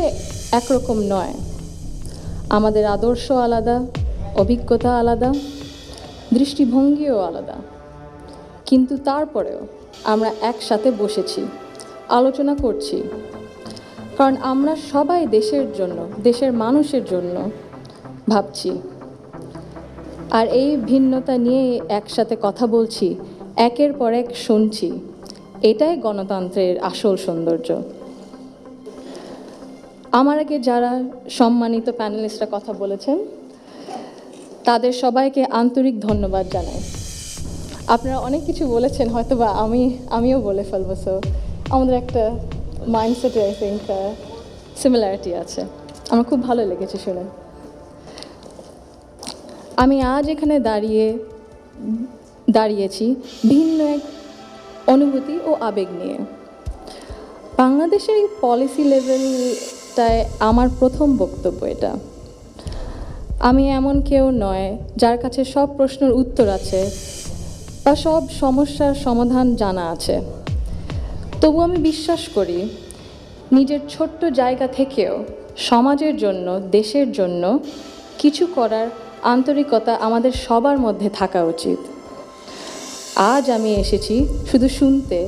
সবাই একরকম নয়, আমাদের আদর্শ আলাদা, অভিজ্ঞতা আলাদা, দৃষ্টিভঙ্গিও আলাদা, কিন্তু তারপরেও আমরা একসাথে বসেছি, আলোচনা করছি, কারণ আমরা সবাই দেশের জন্য, দেশের মানুষের জন্য ভাবছি। আর এই ভিন্নতা নিয়ে একসাথে কথা বলছি, একের পর এক শুনছি, এটাই গণতন্ত্রের আসল সৌন্দর্য। আমার আগে যারা সম্মানিত প্যানেলিস্টরা কথা বলেছেন, তাদের সবাইকে আন্তরিক ধন্যবাদ জানাই। আপনারা অনেক কিছু বলেছেন, হয়তো বা আমিও বলে ফেলবো, সো আমাদের একটা মাইন্ডসেটে আই থিঙ্ক সিমিলারিটি আছে। আমার খুব ভালো লেগেছে শুনে। আমি আজ এখানে দাঁড়িয়েছি ভিন্ন এক অনুভূতি ও আবেগ নিয়ে। বাংলাদেশের এই পলিসি লেভেলটায় আমার প্রথম বক্তব্য এটা। আমি এমন কেউ নয় যার কাছে সব প্রশ্নের উত্তর আছে বা সব সমস্যার সমাধান জানা আছে। তবু আমি বিশ্বাস করি নিজের ছোট্ট জায়গা থেকেও সমাজের জন্য, দেশের জন্য কিছু করার আন্তরিকতা আমাদের সবার মধ্যে থাকা উচিত। আজ আমি এসেছি শুধু শুনতে